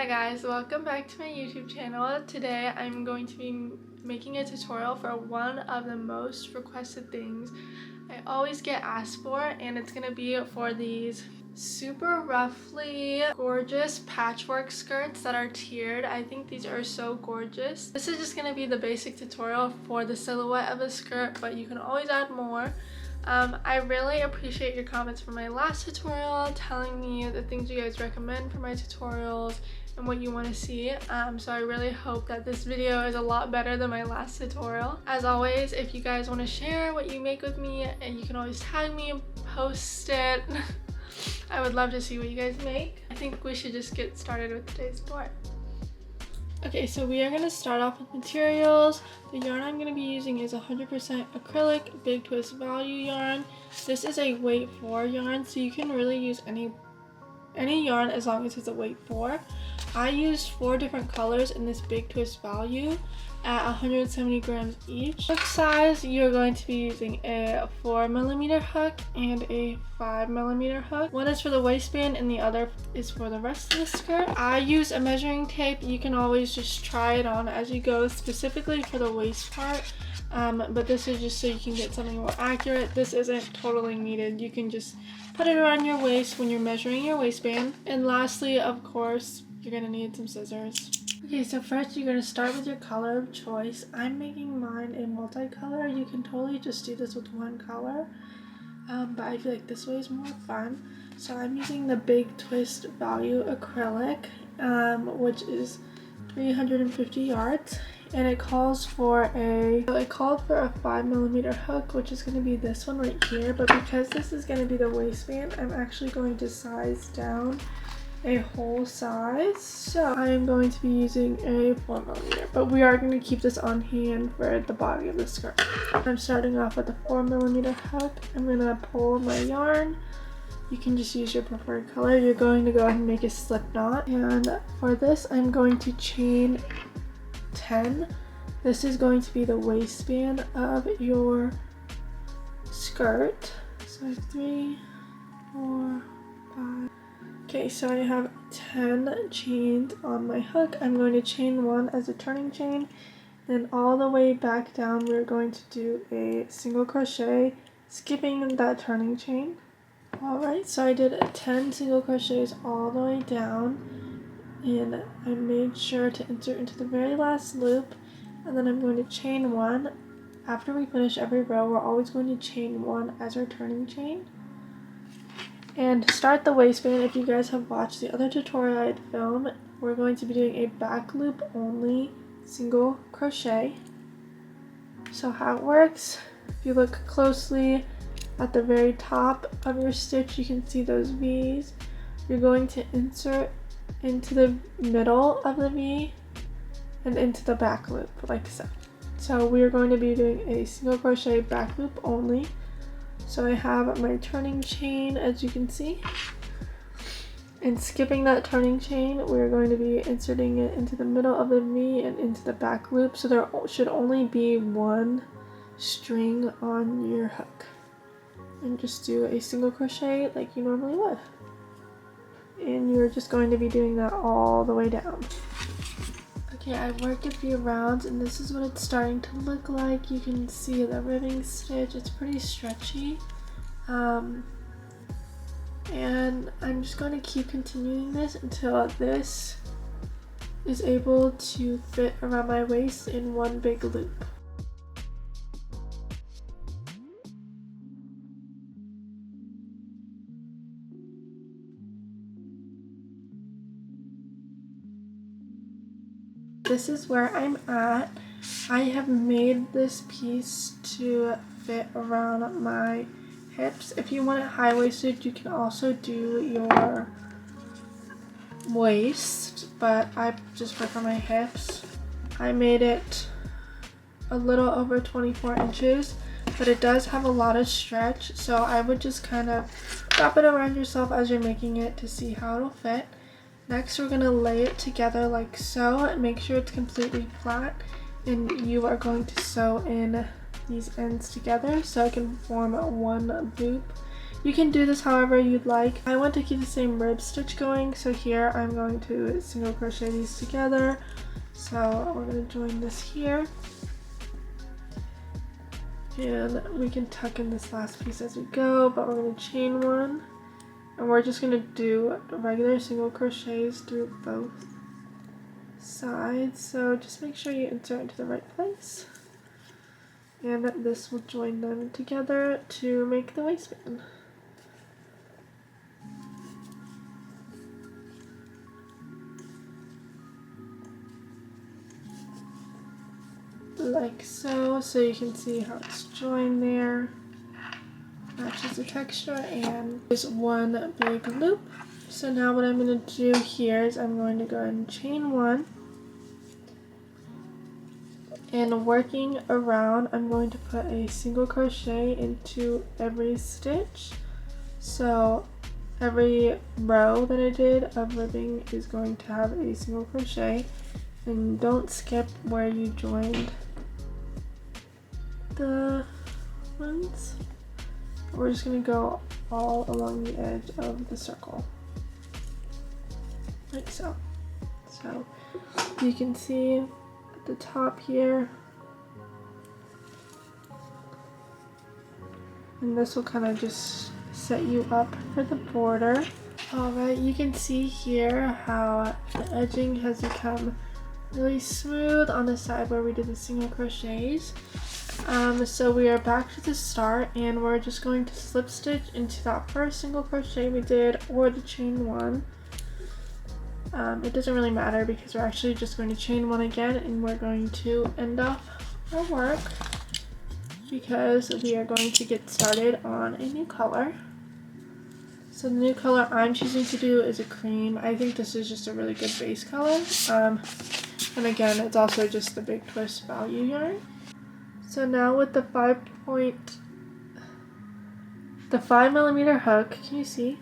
Hi guys, welcome back to my YouTube channel. Today I'm going to be making a tutorial for one of the most requested things I always get asked for, and it's going to be for these super roughly gorgeous patchwork skirts that are tiered. I think these are so gorgeous. This is just going to be the basic tutorial for the silhouette of a skirt, but you can always add more. I really appreciate your comments from my last tutorial, telling me the things you guys recommend for my tutorials and what you want to see. So I really hope that this video is a lot better than my last tutorial. As always, if you guys want to share what you make with me, and you can always tag me and post it. I would love to see what you guys make. I think we should just get started with today's tutorial. Okay, so we are going to start off with materials. The yarn I'm going to be using is 100% acrylic big twist value yarn. This is a weight 4 yarn, so you can really use any yarn as long as it's a weight 4. I used 4 different colors in this big twist value at 170 grams each. Hook size, you're going to be using a 4mm hook and a 5mm hook. One is for the waistband and the other is for the rest of the skirt. I use a measuring tape. You can always just try it on as you go, specifically for the waist part. But this is just so you can get something more accurate. This isn't totally needed. You can just put it around your waist when you're measuring your waistband. And lastly, of course, you're going to need some scissors. Okay, so first you're going to start with your color of choice. I'm making mine a multicolor. You can totally just do this with one color, but I feel like this way is more fun. So I'm using the big twist value acrylic, which is 350 yards, and it called for a 5mm hook, which is going to be this one right here. But because this is going to be the waistband, I'm actually going to size down a whole size, so I am going to be using a 4mm, but we are going to keep this on hand for the body of the skirt. I'm starting off with a 4mm hook. I'm going to pull my yarn. You can just use your preferred color. You're going to go ahead and make a slip knot, and for this I'm going to chain 10. This is going to be the waistband of your skirt. So I have 3, 4, 5. Okay, so I have 10 chained on my hook. I'm going to chain 1 as a turning chain, and all the way back down we're going to do a single crochet, skipping that turning chain. Alright, so I did 10 single crochets all the way down, and I made sure to insert into the very last loop, and then I'm going to chain 1. After we finish every row, we're always going to chain 1 as our turning chain. And to start the waistband, if you guys have watched the other tutorial I had filmed, we're going to be doing a back loop only single crochet. So how it works, if you look closely at the very top of your stitch, you can see those V's. You're going to insert into the middle of the V and into the back loop like so. So we are going to be doing a single crochet back loop only. So I have my turning chain, as you can see, and skipping that turning chain, we're going to be inserting it into the middle of the V and into the back loop, so there should only be one string on your hook. And just do a single crochet like you normally would. And you're just going to be doing that all the way down. Okay, I worked a few rounds, and this is what it's starting to look like. You can see the ribbing stitch, it's pretty stretchy. And I'm just going to keep continuing this until this is able to fit around my waist in one big loop. This is where I'm at. I have made this piece to fit around my hips. If you want it high-waisted, you can also do your waist, but I just prefer my hips. I made it a little over 24 inches, but it does have a lot of stretch, so I would just kind of wrap it around yourself as you're making it to see how it'll fit. Next, we're going to lay it together like so, and make sure it's completely flat, and you are going to sew in these ends together so it can form one loop. You can do this however you'd like. I want to keep the same rib stitch going, so here I'm going to single crochet these together. So we're going to join this here. And we can tuck in this last piece as we go, but we're going to chain one. And we're just going to do regular single crochets through both sides. So just make sure you insert into the right place. And this will join them together to make the waistband. Like so, so you can see how it's joined there. Matches the texture, and there's one big loop. So now what I'm going to do here is I'm going to go ahead and chain one. And working around, I'm going to put a single crochet into every stitch. So every row that I did of ribbing is going to have a single crochet. And don't skip where you joined the ones. We're just going to go all along the edge of the circle, like so. So you can see at the top here, and this will kind of just set you up for the border. Alright, you can see here how the edging has become really smooth on the side where we did the single crochets. So we are back to the start, and we're just going to slip stitch into that first single crochet we did, or the chain one. It doesn't really matter because we're actually just going to chain one again, and we're going to end off our work because we are going to get started on a new color. So the new color I'm choosing to do is a cream. I think this is just a really good base color. And again, it's also just the Big Twist value yarn. So now with the 5mm hook, can you see?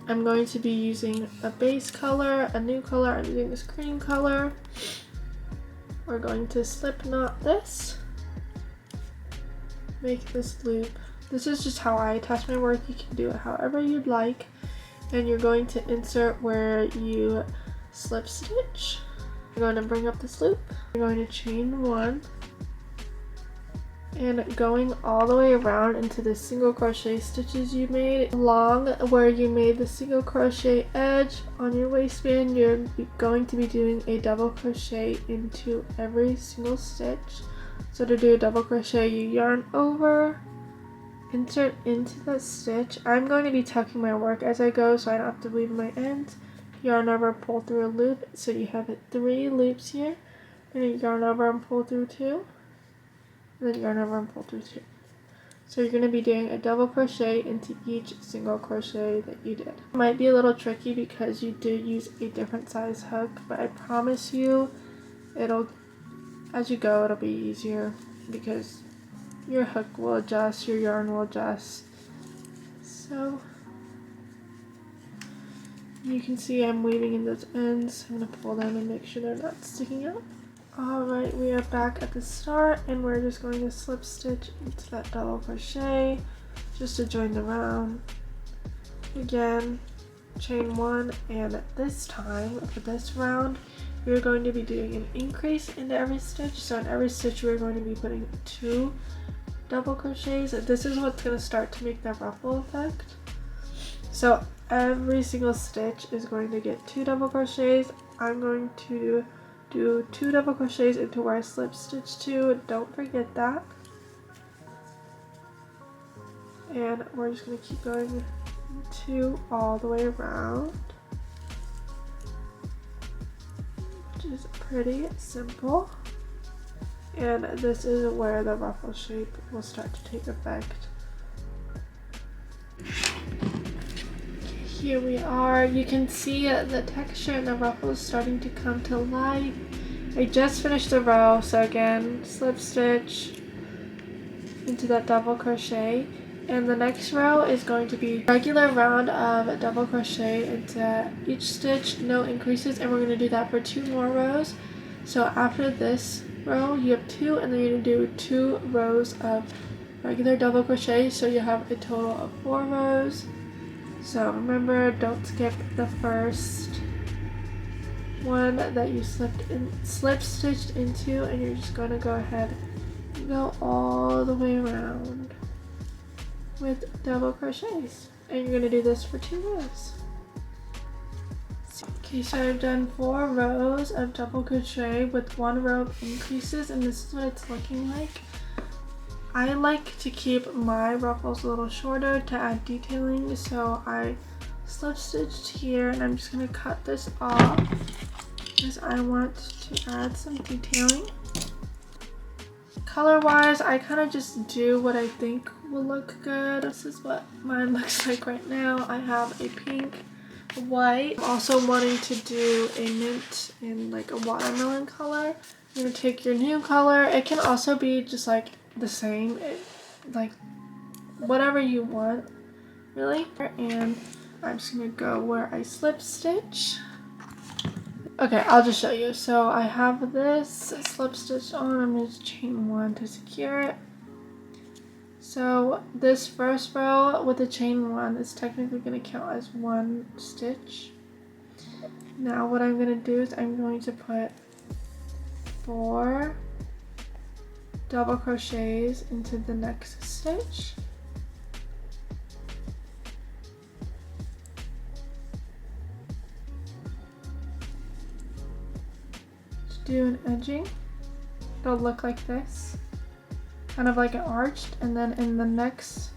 I'm going to be using a base color, a new color. I'm using this cream color. We're going to slip knot this, make this loop. This is just how I attach my work. You can do it however you'd like. And you're going to insert where you slip stitch. You're going to bring up this loop. You're going to chain one, and going all the way around into the single crochet stitches you made. Along where you made the single crochet edge on your waistband, you're going to be doing a double crochet into every single stitch. So to do a double crochet, you yarn over, insert into that stitch. I'm going to be tucking my work as I go so I don't have to weave my ends. Yarn over, pull through a loop, so you have 3 loops here. And yarn over and pull through 2. And then yarn over and pull through 2. So you're going to be doing a double crochet into each single crochet that you did. It might be a little tricky because you did use a different size hook, but I promise you as you go it'll be easier because your hook will adjust, your yarn will adjust. So you can see I'm weaving in those ends. I'm going to pull them and make sure they're not sticking out. Alright, we are back at the start, and we're just going to slip stitch into that double crochet just to join the round. Again, chain one, and this time for this round we're going to be doing an increase into every stitch. So in every stitch we're going to be putting 2 double crochets. This is what's going to start to make that ruffle effect. So every single stitch is going to get 2 double crochets. I'm going to do 2 double crochets into where I slip stitch to. Don't forget that. And we're just going to keep going 2 all the way around, which is pretty simple. And this is where the ruffle shape will start to take effect. Here we are. You can see the texture and the ruffle is starting to come to life. I just finished the row, so again, slip stitch into that double crochet, and the next row is going to be regular round of double crochet into each stitch, no increases, and we're going to do that for 2 more rows. So after this row you have 2, and then you're going to do 2 rows of regular double crochet, so you have a total of 4 rows. So remember, don't skip the first one that you slip stitched into, and you're just going to go ahead and go all the way around with double crochets, and you're going to do this for 2 rows. Okay, so I've done 4 rows of double crochet with 1 row of increases, and this is what it's looking like. I like to keep my ruffles a little shorter to add detailing, so I slip stitched here, and I'm just going to cut this off because I want to add some detailing. Color wise, I kind of just do what I think will look good. This is what mine looks like right now. I have a pink, white. I'm also wanting to do a mint in like a watermelon color. You're going to take your new color. It can also be just like the same, like whatever you want really. And I'm just gonna go where I slip stitch. Okay, I'll just show you. So I have this slip stitch on. I'm going to chain 1 to secure it. So this first row with the chain 1 is technically going to count as 1 stitch. Now what I'm going to do is I'm going to put 4 double crochets into the next stitch. To do an edging, it'll look like this, kind of like an arched, and then in the next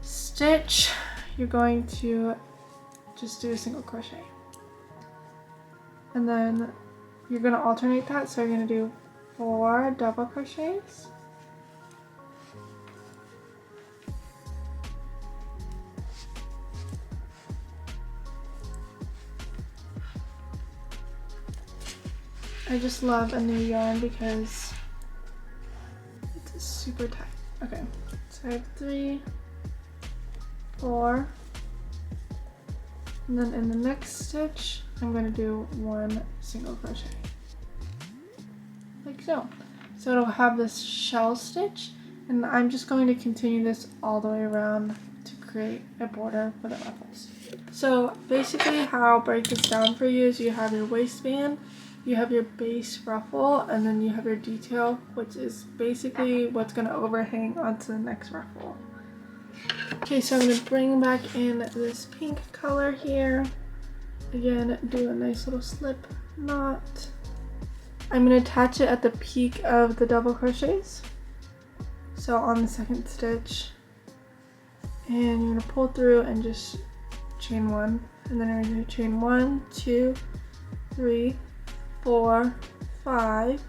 stitch you're going to just do a single crochet, and then you're going to alternate that, so you're going to do 4 double crochets, I just love a new yarn because it's super tight. Okay, so I have 3, 4, and then in the next stitch I'm going to do 1 single crochet. Like so. So it'll have this shell stitch, and I'm just going to continue this all the way around to create a border for the ruffles. So basically how I'll break this down for you is you have your waistband, you have your base ruffle, and then you have your detail, which is basically what's going to overhang onto the next ruffle. Okay, so I'm going to bring back in this pink color here. Again, do a nice little slip knot. I'm going to attach it at the peak of the double crochets, so on the second stitch, and you're going to pull through and just chain 1, and then I'm going to chain 1, 2, 3, 4, 5,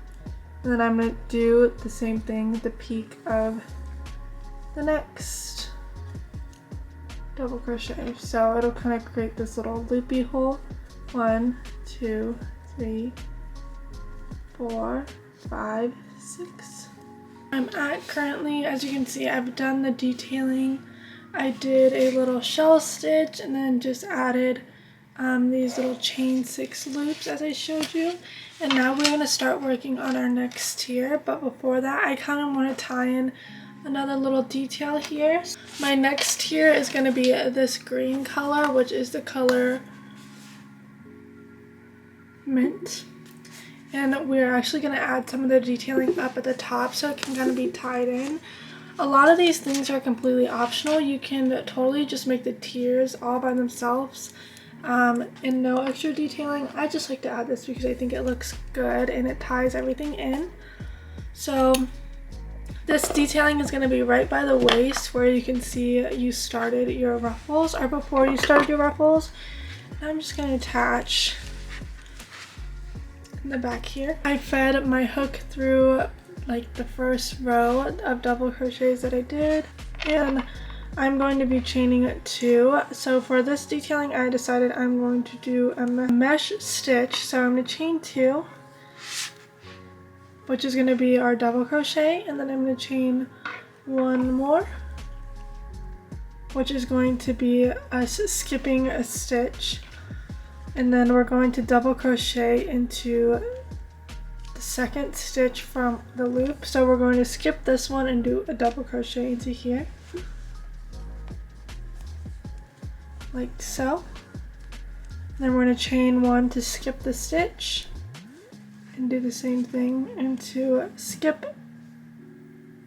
and then I'm going to do the same thing at the peak of the next double crochet, so it'll kind of create this little loopy hole. 1, 2, 3, 4, 5, 6. I'm at currently, as you can see, I've done the detailing. I did a little shell stitch and then just added these little chain 6 loops as I showed you. And now we're going to start working on our next tier, but before that I kind of want to tie in another little detail here. My next tier is going to be this green color, which is the color Mint. And we're actually going to add some of the detailing up at the top so it can kind of be tied in. A lot of these things are completely optional. You can totally just make the tiers all by themselves and no extra detailing. I just like to add this because I think it looks good and it ties everything in. So this detailing is going to be right by the waist where you can see you started your ruffles, or before you started your ruffles. And I'm just going to attach in the back here. I fed my hook through like the first row of double crochets that I did, and I'm going to be chaining 2. So for this detailing I decided I'm going to do a mesh stitch, so I'm going to chain 2, which is going to be our double crochet, and then I'm going to chain 1 more, which is going to be us skipping a stitch, and then we're going to double crochet into the second stitch from the loop. So we're going to skip this one and do a double crochet into here, like so. Then we're going to chain one to skip the stitch and do the same thing into skip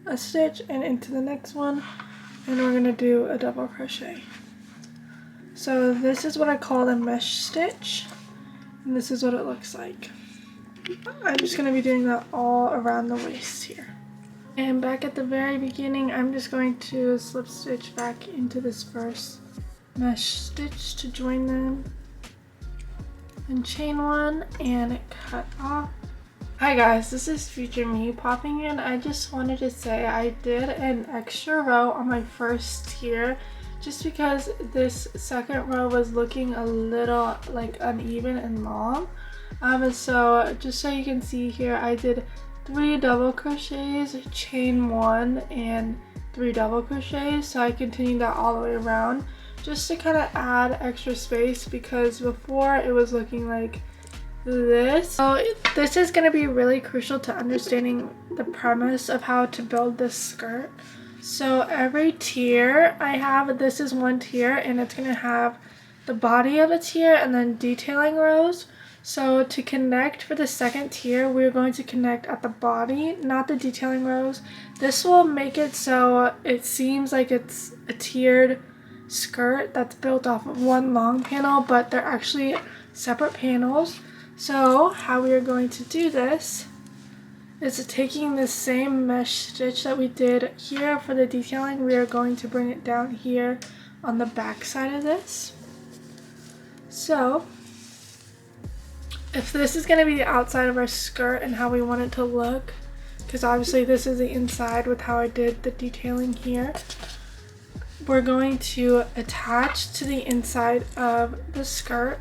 a stitch and into the next one, and we're going to do a double crochet. So this is what I call the mesh stitch, and this is what it looks like. I'm just going to be doing that all around the waist here. And back at the very beginning, I'm just going to slip stitch back into this first mesh stitch to join them, and chain one and cut off. Hi guys, this is future me popping in. I just wanted to say I did an extra row on my first tier just because this second row was looking a little like uneven and long. So just so you can see here, I did 3 double crochets, chain 1, and 3 double crochets. So I continued that all the way around just to kind of add extra space, because before it was looking like this. So this is going to be really crucial to understanding the premise of how to build this skirt. So every tier I have, this is one tier, and it's going to have the body of a tier and then detailing rows. So to connect for the second tier, we're going to connect at the body, not the detailing rows. This will make it so it seems like it's a tiered skirt that's built off of one long panel, but they're actually separate panels. So how we are going to do this is taking the same mesh stitch that we did here for the detailing, we are going to bring it down here on the back side of this. So if this is going to be the outside of our skirt and how we want it to look, because obviously this is the inside with how I did the detailing here, we're going to attach to the inside of the skirt.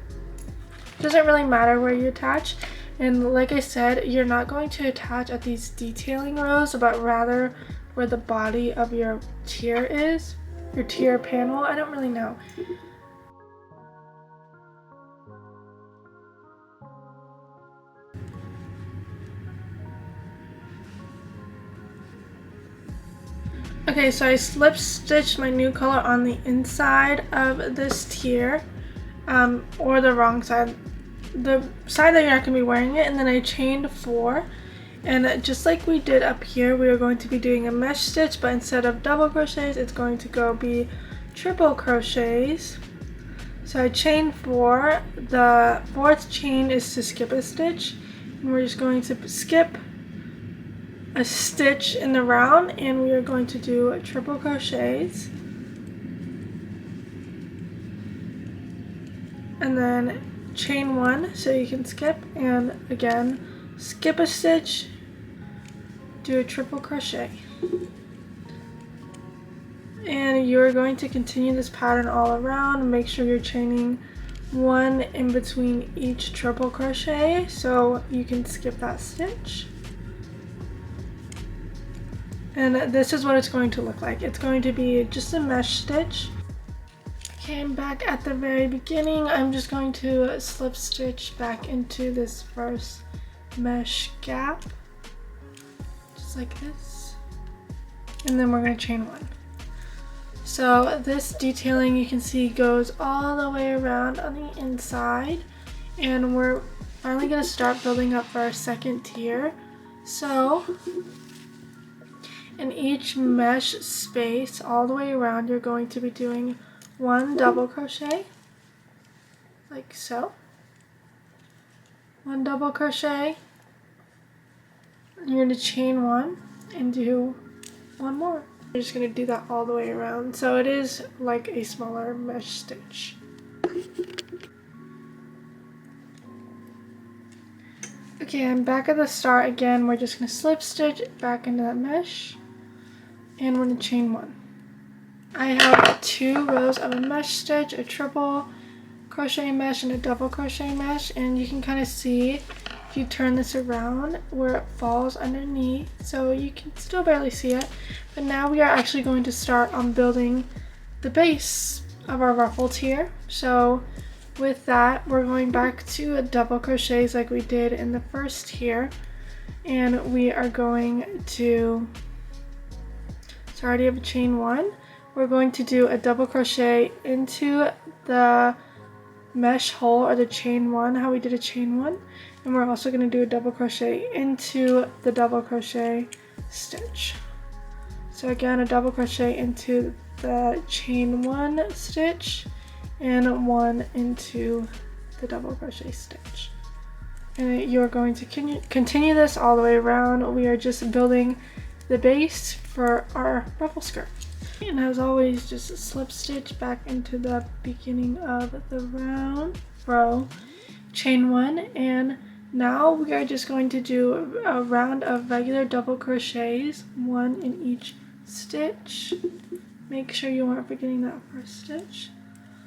Doesn't really matter where you attach, and like I said, you're not going to attach at these detailing rows, but rather where the body of your tier is, your tier panel. I don't really know. Okay, so I slip stitched my new color on the inside of this tier, or the wrong side, the side that you're not going to be wearing it, and then I chained 4, and just like we did up here, we are going to be doing a mesh stitch, but instead of double crochets, it's going to be triple crochets. So I chained 4, the 4th chain is to skip a stitch, and we're just going to skip a stitch in the round, and we are going to do triple crochets, and then chain 1 so you can skip, and again skip a stitch, do a triple crochet, and you're going to continue this pattern all around. Make sure you're chaining 1 in between each triple crochet so you can skip that stitch. And this is what it's going to look like. It's going to be just a mesh stitch. Okay, I'm back at the very beginning. I'm just going to slip stitch back into this first mesh gap, just like this. And then we're going to chain 1. So this detailing, you can see, goes all the way around on the inside. And we're finally going to start building up for our second tier. So in each mesh space all the way around, you're going to be doing 1 double crochet, like so. 1 double crochet. You're going to chain 1 and do 1 more. You're just going to do that all the way around. So it is like a smaller mesh stitch. Okay, I'm back at the start again. We're just going to slip stitch back into that mesh, and we're going to chain 1. I have 2 rows of a mesh stitch, a triple crochet mesh and a double crochet mesh, and you can kind of see if you turn this around where it falls underneath, so you can still barely see it. But now we are actually going to start on building the base of our ruffle tier. So with that, we're going back to a double crochets like we did in the first tier, and we are going to, so I already have a chain 1. We're going to do a double crochet into the mesh hole, or the chain 1, how we did a chain 1, and we're also going to do a double crochet into the double crochet stitch. So again, a double crochet into the chain 1 stitch and 1 into the double crochet stitch. And you're going to continue this all the way around. We are just building the base for our ruffle skirt. And as always, just slip stitch back into the beginning of the row, chain 1, and now we are just going to do a round of regular double crochets, 1 in each stitch. Make sure you aren't forgetting that first stitch.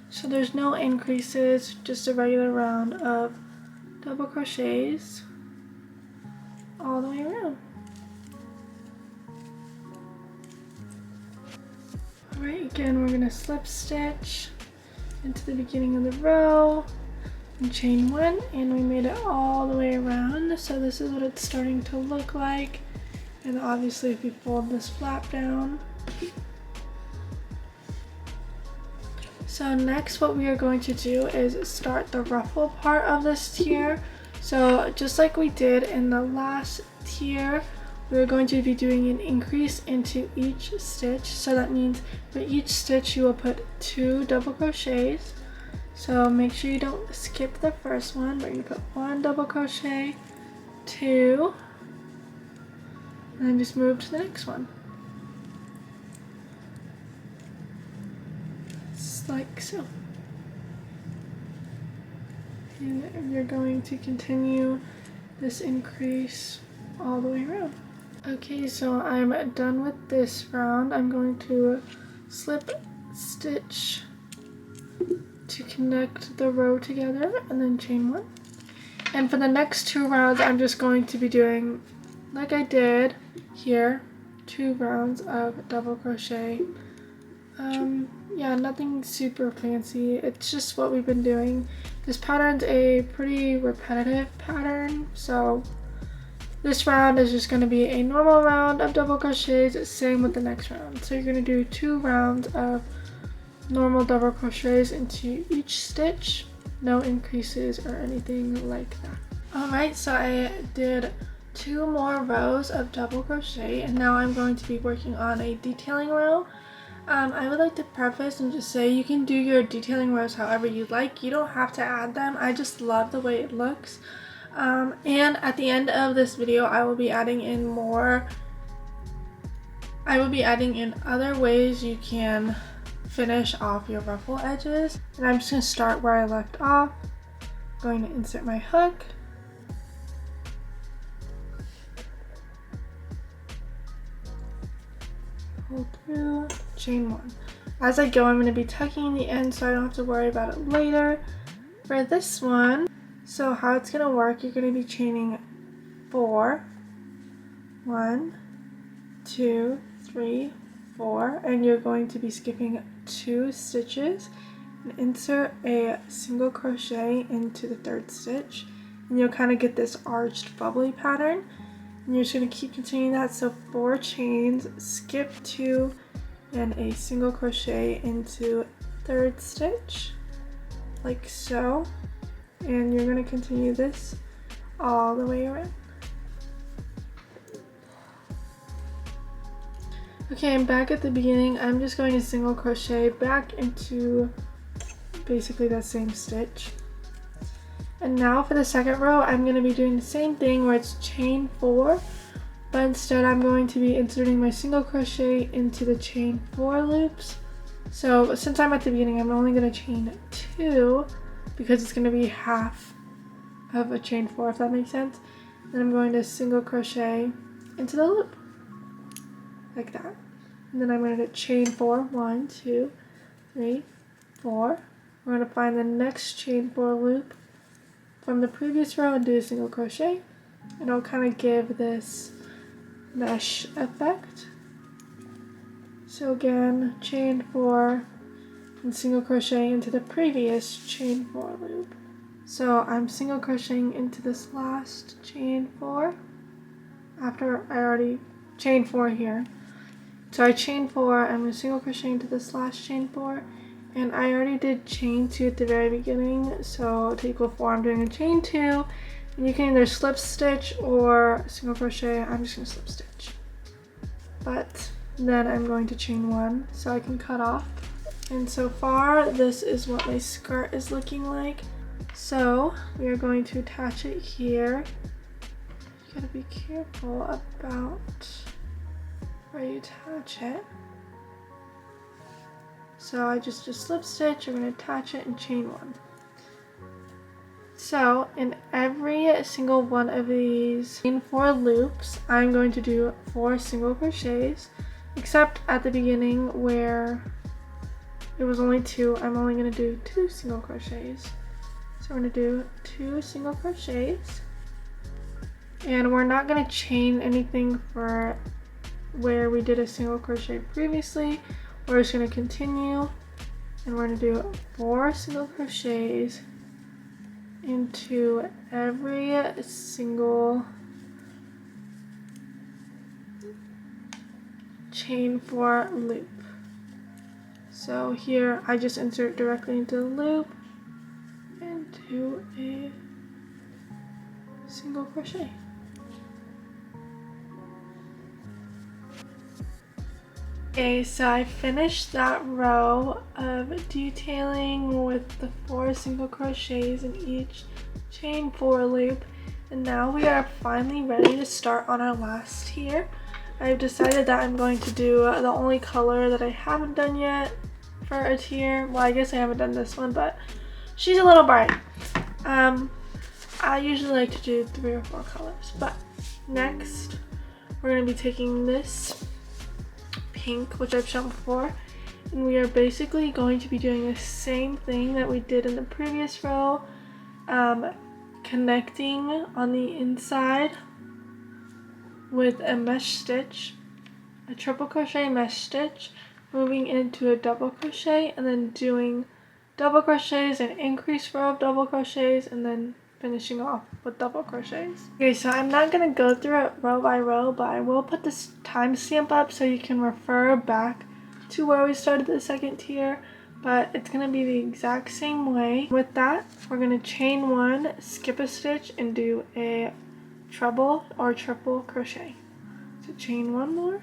So there's no increases, just a regular round of double crochets all the way around. Alright, again we're going to slip stitch into the beginning of the row and chain 1, and we made it all the way around. So this is what it's starting to look like, and obviously if you fold this flap down. So next what we are going to do is start the ruffle part of this tier. So just like we did in the last tier, we're going to be doing an increase into each stitch. So that means for each stitch you will put 2 double crochets. So make sure you don't skip the first one, but you put 1 double crochet, 2, and then just move to the next one. Like so. And you're going to continue this increase all the way around. Okay, so I'm done with this round. I'm going to slip stitch to connect the row together and then chain 1. And for the next 2 rounds, I'm just going to be doing, like I did here, 2 rounds of double crochet. Yeah, nothing super fancy. It's just what we've been doing. This pattern's a pretty repetitive pattern, so this round is just going to be a normal round of double crochets, same with the next round. So you're going to do 2 rounds of normal double crochets into each stitch, no increases or anything like that. Alright, so I did 2 more rows of double crochet, and now I'm going to be working on a detailing row. I would like to preface and just say you can do your detailing rows however you like. You don't have to add them. I just love the way it looks. And at the end of this video, I will be adding in other ways you can finish off your ruffle edges. And I'm just going to start where I left off. I'm going to insert my hook. Pull through, chain 1. As I go, I'm going to be tucking the end so I don't have to worry about it later. For this one, so how it's going to work, you're going to be chaining 4, 1, 2, 3, 4, and you're going to be skipping 2 stitches and insert a single crochet into the 3rd stitch, and you'll kind of get this arched bubbly pattern. And you're just going to keep continuing that, so 4 chains, skip 2, and a single crochet into 3rd stitch, like so. And you're going to continue this all the way around. Okay, I'm back at the beginning. I'm just going to single crochet back into basically that same stitch. And now for the second row, I'm going to be doing the same thing where it's chain 4, but instead I'm going to be inserting my single crochet into the chain 4 loops. So since I'm at the beginning, I'm only going to chain 2 because it's going to be half of a chain 4, if that makes sense. Then I'm going to single crochet into the loop, like that. And then I'm going to chain 4, 1, 2, 3, 4. We're going to find the next chain 4 loop from the previous row and do a single crochet. It'll kind of give this mesh effect. So again, chain 4 and single crochet into the previous chain 4 loop. So I'm single crocheting into this last chain 4, after I already chained 4 here. So I chained 4, I'm going to single crochet into this last chain 4, and I already did chain 2 at the very beginning, so to equal 4 I'm doing a chain 2, and you can either slip stitch or single crochet. I'm just going to slip stitch, but then I'm going to chain 1 so I can cut off. And so far this is what my skirt is looking like. So we are going to attach it here. You gotta be careful about where you attach it. So I just slip stitch, I'm going to attach it and chain 1. So in every single one of these 4 loops, I'm going to do 4 single crochets, except at the beginning where it was only 2, I'm only going to do 2 single crochets. So we're going to do 2 single crochets, and we're not going to chain anything for where we did a single crochet previously. We're just going to continue, and we're going to do 4 single crochets into every single chain 4 loop. So here I just insert directly into the loop and do a single crochet. Okay, so I finished that row of detailing with the 4 single crochets in each chain 4 loop, and now we are finally ready to start on our last tier. I've decided that I'm going to do the only color that I haven't done yet for a tier. Well, I guess I haven't done this one, but she's a little bright. I usually like to do 3 or 4 colors, but next we're going to be taking this pink, which I've shown before, and we are basically going to be doing the same thing that we did in the previous row, connecting on the inside with a mesh stitch, a triple crochet mesh stitch, moving into a double crochet, and then doing double crochets, an increased row of double crochets, and then finishing off with double crochets. Okay, so I'm not going to go through it row by row, but I will put this timestamp up so you can refer back to where we started the second tier, but it's going to be the exact same way. With that, we're going to chain 1, skip a stitch, and do a treble or triple crochet. So chain 1 more,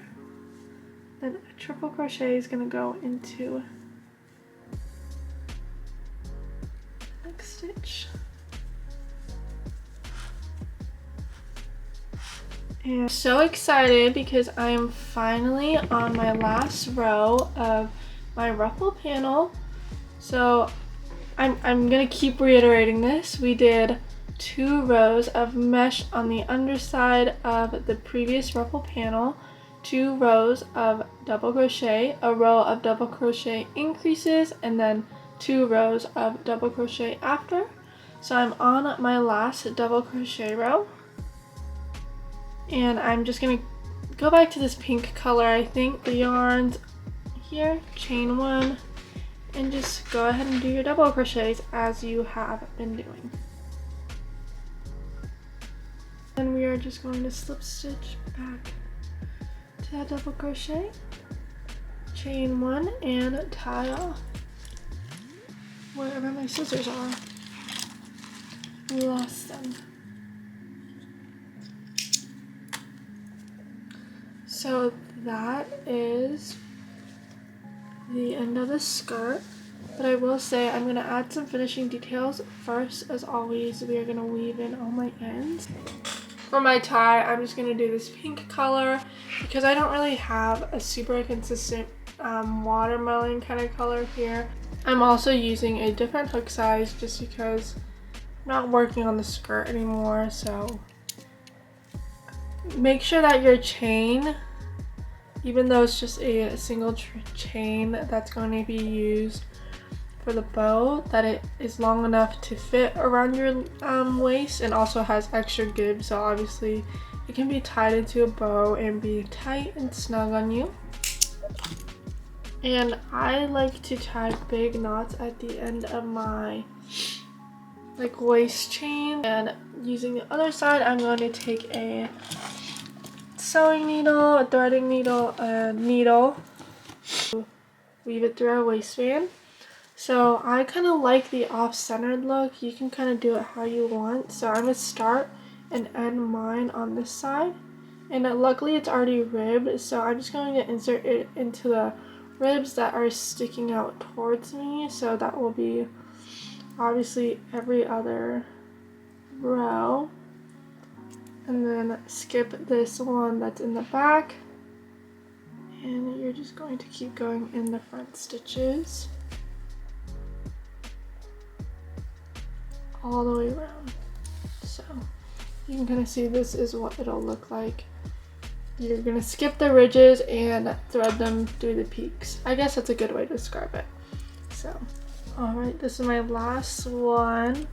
then a triple crochet is going to go into the next stitch. And I'm so excited because I am finally on my last row of my ruffle panel. So I'm gonna keep reiterating this. We did 2 rows of mesh on the underside of the previous ruffle panel, 2 rows of double crochet, a row of double crochet increases, and then 2 rows of double crochet after. So I'm on my last double crochet row. And I'm just going to go back to this pink color, I think, the yarns here, chain 1, and just go ahead and do your double crochets as you have been doing. And we are just going to slip stitch back to that double crochet, chain 1, and tie off wherever my scissors are. We lost them. So that is the end of the skirt, but I will say I'm going to add some finishing details. First, as always, we are going to weave in all my ends. For my tie, I'm just going to do this pink color because I don't really have a super consistent watermelon kind of color here. I'm also using a different hook size just because I'm not working on the skirt anymore, so make sure that your chain, even though it's just a single chain that's going to be used for the bow, that it is long enough to fit around your waist and also has extra give, so obviously it can be tied into a bow and be tight and snug on you. And I like to tie big knots at the end of my waist chain, and using the other side I'm going to take a sewing needle, a threading needle, a needle. Weave it through our waistband. So I kind of like the off-centered look. You can kind of do it how you want. So I'm going to start and end mine on this side. And luckily it's already ribbed, so I'm just going to insert it into the ribs that are sticking out towards me. So that will be obviously every other row. And then skip this one that's in the back. And you're just going to keep going in the front stitches all the way around. So you can kind of see this is what it'll look like. You're gonna skip the ridges and thread them through the peaks. I guess that's a good way to describe it. So, alright, this is my last one.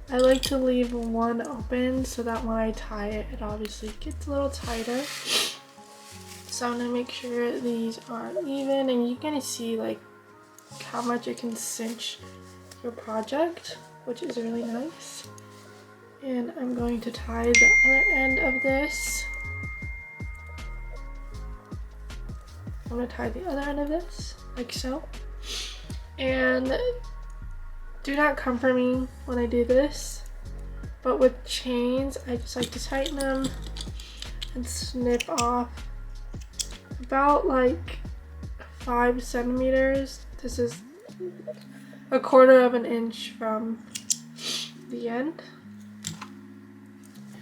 I like to leave one open so that when I tie it, it obviously gets a little tighter. So I'm gonna make sure these are even, and you're gonna see like how much it can cinch your project, which is really nice. And I'm going to tie the other end of this. I'm going to tie the other end of this, like so. And do not come for me when I do this, but with chains, I just like to tighten them and snip off about like 5 centimeters. This is a 1/4 of an inch from the end.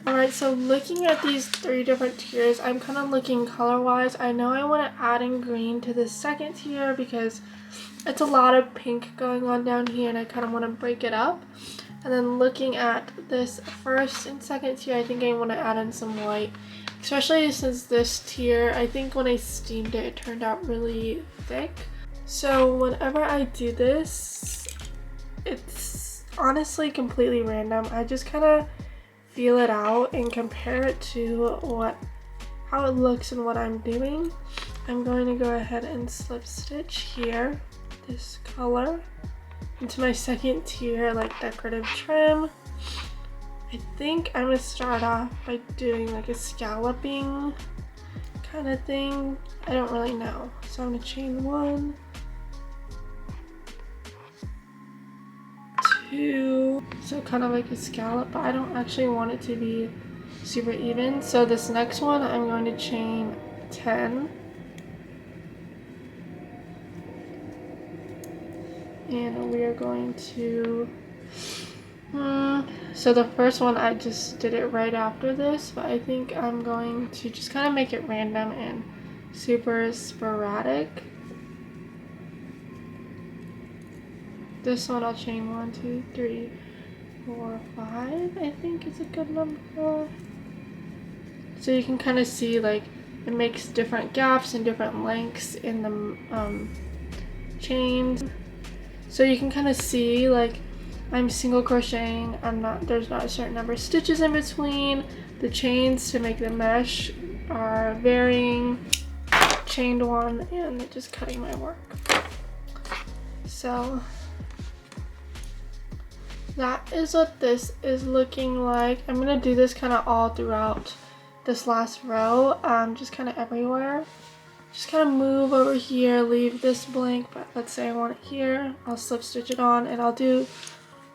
Alright, so looking at these 3 different tiers, I'm kind of looking color-wise. I know I want to add in green to the second tier because it's a lot of pink going on down here and I kind of want to break it up. And then looking at this first and second tier, I think I want to add in some white. Especially since this tier, I think when I steamed it, it turned out really thick. So whenever I do this, it's honestly completely random. I just kind of feel it out and compare it to how it looks and what I'm doing. I'm going to go ahead and slip stitch here this color into my second tier, like decorative trim. I think I'm gonna start off by doing like a scalloping kind of thing. I don't really know, so I'm gonna chain 1, 2, so kind of like a scallop, but I don't actually want it to be super even. So this next one I'm going to chain 10, and we are going to so the first one I just did it right after this, but I think I'm going to just kind of make it random and super sporadic. This one I'll chain 1, 2, 3, 4, 5, I think is a good number. So you can kind of see like it makes different gaps and different lengths in the chains. So you can kind of see like I'm single crocheting, there's not a certain number of stitches in between. The chains to make the mesh are varying. Chained 1 and just cutting my work. So that is what this is looking like. I'm gonna do this kind of all throughout this last row, just kind of everywhere. Just kind of move over here, leave this blank, but let's say I want it here. I'll slip stitch it on and I'll do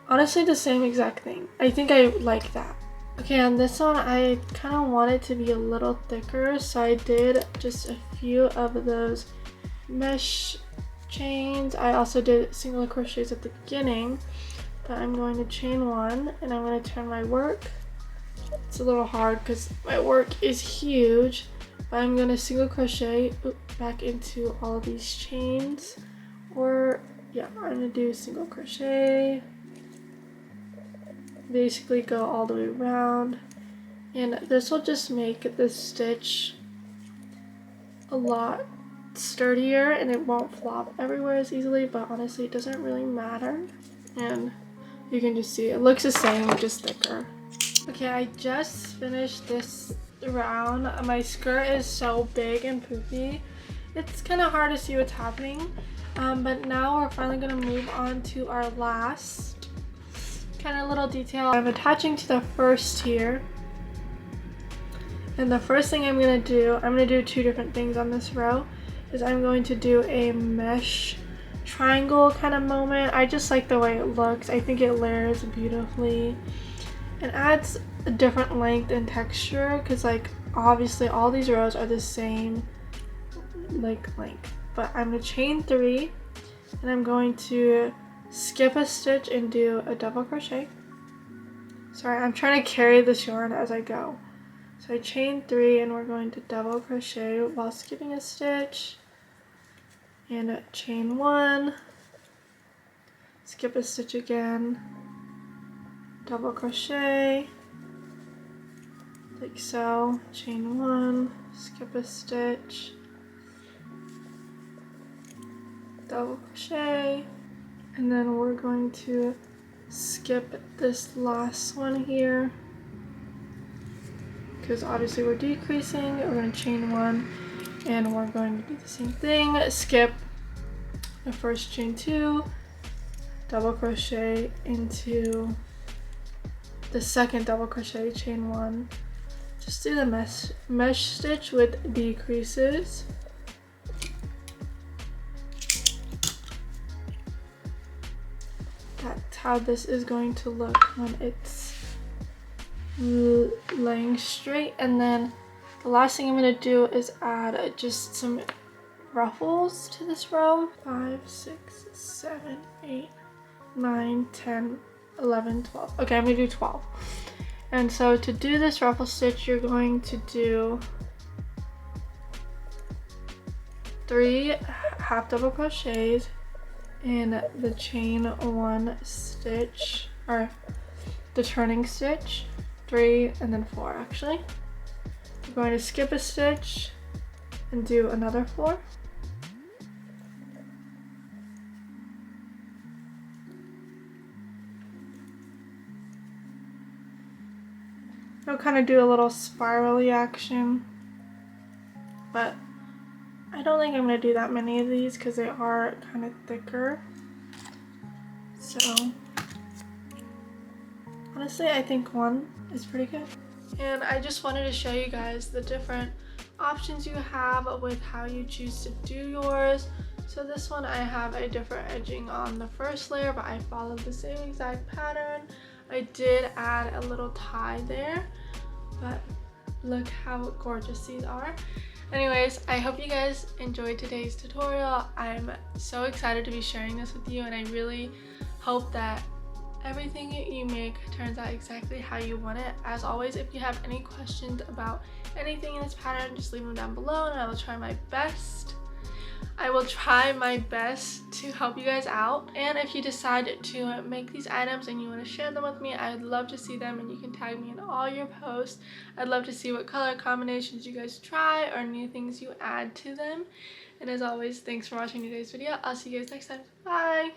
honestly the same exact thing. I think I like that. Okay, on this one I kind of want it to be a little thicker, so I did just a few of those mesh chains. I also did single crochets at the beginning, but I'm going to chain 1 and I'm going to turn my work. It's a little hard because my work is huge, but I'm going to single crochet back into all of these chains, or yeah, I'm going to do single crochet, basically go all the way around, and this will just make this stitch a lot sturdier and it won't flop everywhere as easily, but honestly it doesn't really matter. And you can just see it looks the same, just thicker. Okay, I just finished this round. My skirt is so big and poofy, it's kind of hard to see what's happening, but now we're finally going to move on to our last kind of little detail I'm attaching to the first tier. And the first thing I'm going to do two different things on this row. Is I'm going to do a mesh triangle kind of moment. I just like the way it looks. I think it layers beautifully. It adds a different length and texture because like obviously all these rows are the same like length. But I'm going to chain 3 and I'm going to skip a stitch and do a double crochet. Sorry, I'm trying to carry this yarn as I go. So I chain 3 and we're going to double crochet while skipping a stitch. And chain 1, skip a stitch again, double crochet, like so, chain 1, skip a stitch, double crochet, and then we're going to skip this last one here because obviously we're decreasing. We're going to chain 1 and we're going to do the same thing, skip the first chain 2, double crochet into the second double crochet, chain 1, just do the mesh stitch with decreases. That's how this is going to look when it's laying straight. And then the last thing I'm going to do is add just some ruffles to this row. 5, 6, 7, 8, 9, 10, 11, 12. Okay, I'm going to do 12. And so to do this ruffle stitch, you're going to do 3 half double crochets in the chain 1 stitch, or the turning stitch, 3 and then 4 actually. You're going to skip a stitch and do another 4. I'll kind of do a little spirally action, but I don't think I'm going to do that many of these because they are kind of thicker. So honestly, I think 1 is pretty good. And I just wanted to show you guys the different options you have with how you choose to do yours. So this one I have a different edging on the first layer, but I followed the same exact pattern. I did add a little tie there, but look how gorgeous these are. Anyways, I hope you guys enjoyed today's tutorial. I'm so excited to be sharing this with you, and I really hope that everything you make turns out exactly how you want it. As always, if you have any questions about anything in this pattern, just leave them down below and I will try my best. To help you guys out. And if you decide to make these items and you want to share them with me, I would love to see them, and you can tag me in all your posts. I'd love to see what color combinations you guys try or new things you add to them. And as always, thanks for watching today's video. I'll see you guys next time. Bye!